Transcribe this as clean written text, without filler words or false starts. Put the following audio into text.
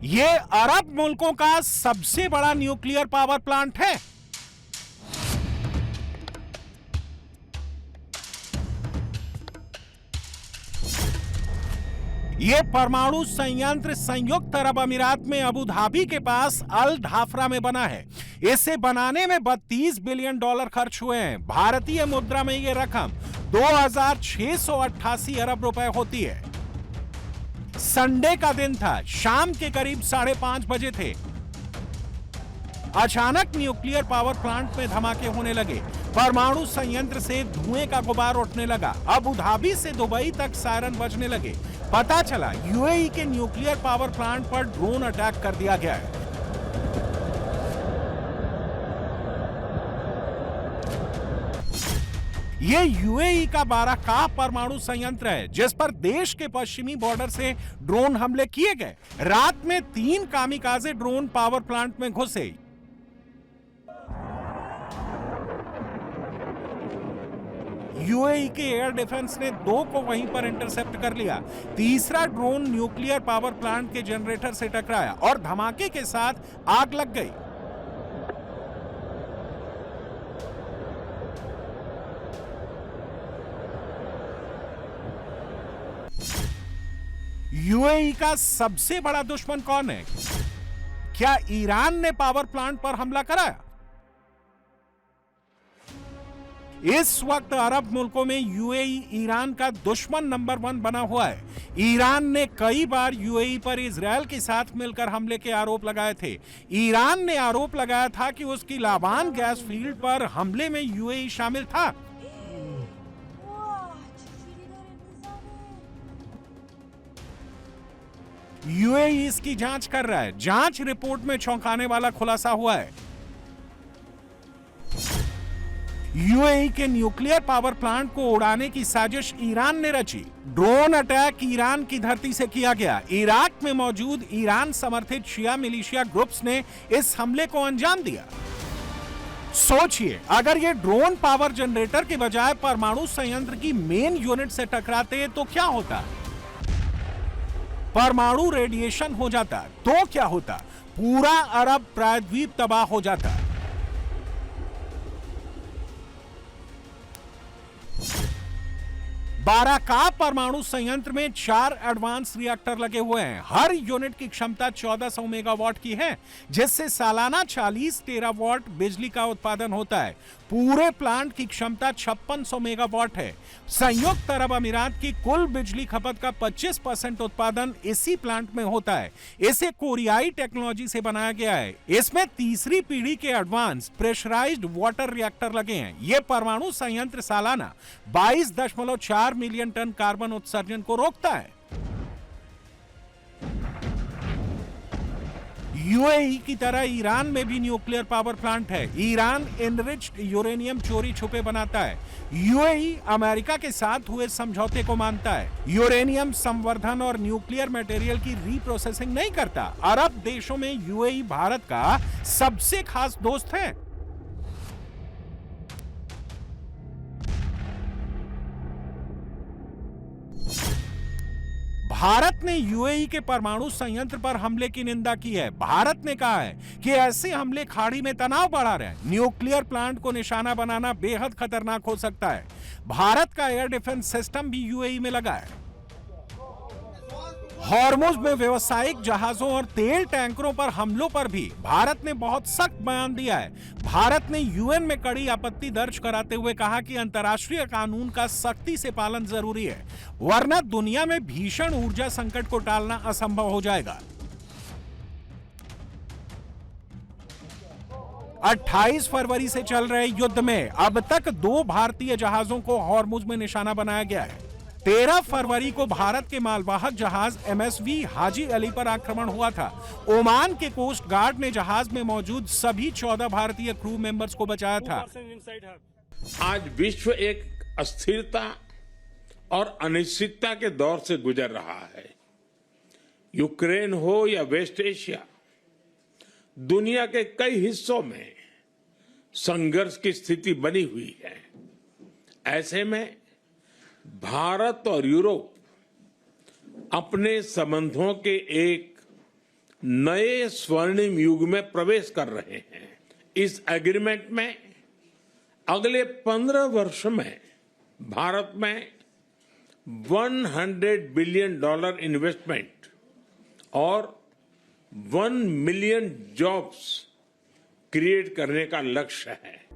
ये अरब मुल्कों का सबसे बड़ा न्यूक्लियर पावर प्लांट है। ये परमाणु संयंत्र संयुक्त अरब अमीरात में अबू धाबी के पास अल धाफरा में बना है। इसे बनाने में 32 बिलियन डॉलर खर्च हुए हैं। भारतीय मुद्रा में यह रकम 2688 अरब रुपए होती है। संडे का दिन था, शाम के करीब 5:30 बजे थे। अचानक न्यूक्लियर पावर प्लांट में धमाके होने लगे। परमाणु संयंत्र से धुएं का गुबार उठने लगा। अबू धाबी से दुबई तक सायरन बजने लगे। पता चला यूएई के न्यूक्लियर पावर प्लांट पर ड्रोन अटैक कर दिया गया है। ये यूएई का बाराकाह परमाणु संयंत्र है, जिस पर देश के पश्चिमी बॉर्डर से ड्रोन हमले किए गए। रात में 3 कामिकाजे ड्रोन पावर प्लांट में घुसे। यूएई के एयर डिफेंस ने 2 को वहीं पर इंटरसेप्ट कर लिया। तीसरा ड्रोन न्यूक्लियर पावर प्लांट के जनरेटर से टकराया और धमाके के साथ आग लग गई। यूएई का सबसे बड़ा दुश्मन कौन है? क्या ईरान ने पावर प्लांट पर हमला कराया? इस वक्त अरब मुल्कों में यूएई ईरान का दुश्मन नंबर 1 बना हुआ है। ईरान ने कई बार यूएई पर इजरायल के साथ मिलकर हमले के आरोप लगाए थे। ईरान ने आरोप लगाया था कि उसकी लाबान गैस फील्ड पर हमले में यूएई शामिल था। यूएई इसकी जांच कर रहा है। जांच रिपोर्ट में चौंकाने वाला खुलासा हुआ है। यूएई के न्यूक्लियर पावर प्लांट को उड़ाने की साजिश ईरान ने रची। ड्रोन अटैक ईरान की धरती से किया गया। इराक में मौजूद ईरान समर्थित शिया मिलिशिया ग्रुप्स ने इस हमले को अंजाम दिया। सोचिए, अगर ये ड्रोन पावर जनरेटर के बजाय परमाणु संयंत्र की मेन यूनिट से टकराते तो क्या होता? परमाणु रेडिएशन हो जाता तो क्या होता? पूरा अरब प्रायद्वीप तबाह हो जाता। बाराकाह परमाणु संयंत्र में 4 एडवांस रिएक्टर लगे हुए हैं। हर यूनिट की क्षमता 1400 मेगावाट की है, जिससे सालाना 40 टेरावाट बिजली का उत्पादन होता है। पूरे प्लांट की क्षमता 5600 मेगावाट है। संयुक्त अरब अमीरात की कुल बिजली खपत का 25% उत्पादन इसी प्लांट में होता है। इसे कोरियाई टेक्नोलॉजी से बनाया गया है। इसमें तीसरी पीढ़ी के एडवांस प्रेशराइज्ड वाटर रिएक्टर लगे हैं। यह परमाणु संयंत्र सालाना 22.4 मिलियन टन कार्बन उत्सर्जन को रोकता है। यूएई की तरह ईरान में भी न्यूक्लियर पावर प्लांट है। ईरान एनरिच्ड यूरेनियम चोरी छुपे बनाता है। यूएई अमेरिका के साथ हुए समझौते को मानता है। यूरेनियम संवर्धन और न्यूक्लियर मटेरियल की रीप्रोसेसिंग नहीं करता। अरब देशों में यूएई भारत का सबसे खास दोस्त है। भारत ने यूएई के परमाणु संयंत्र पर हमले की निंदा की है। भारत ने कहा है कि ऐसे हमले खाड़ी में तनाव बढ़ा रहे हैं। न्यूक्लियर प्लांट को निशाना बनाना बेहद खतरनाक हो सकता है। भारत का एयर डिफेंस सिस्टम भी यूएई में लगा है। हॉर्मुज में व्यावसायिक जहाजों और तेल टैंकरों पर हमलों पर भी भारत ने बहुत सख्त बयान दिया है। भारत ने यूएन में कड़ी आपत्ति दर्ज कराते हुए कहा कि अंतर्राष्ट्रीय कानून का सख्ती से पालन जरूरी है, वरना दुनिया में भीषण ऊर्जा संकट को टालना असंभव हो जाएगा। 28 फरवरी से चल रहे युद्ध में अब तक 2 भारतीय जहाजों को हॉर्मुज में निशाना बनाया गया है। 13 फरवरी को भारत के मालवाहक जहाज एमएसवी हाजी अली पर आक्रमण हुआ था। ओमान के कोस्ट गार्ड ने जहाज में मौजूद सभी 14 भारतीय क्रू मेंबर्स को बचाया था। आज विश्व एक अस्थिरता और अनिश्चितता के दौर से गुजर रहा है। यूक्रेन हो या वेस्ट एशिया, दुनिया के कई हिस्सों में संघर्ष की स्थिति बनी हुई है। ऐसे में भारत और यूरोप अपने संबंधों के एक नए स्वर्णिम युग में प्रवेश कर रहे हैं। इस एग्रीमेंट में अगले 15 वर्ष में भारत में $100 बिलियन इन्वेस्टमेंट और 1 मिलियन जॉब्स क्रिएट करने का लक्ष्य है।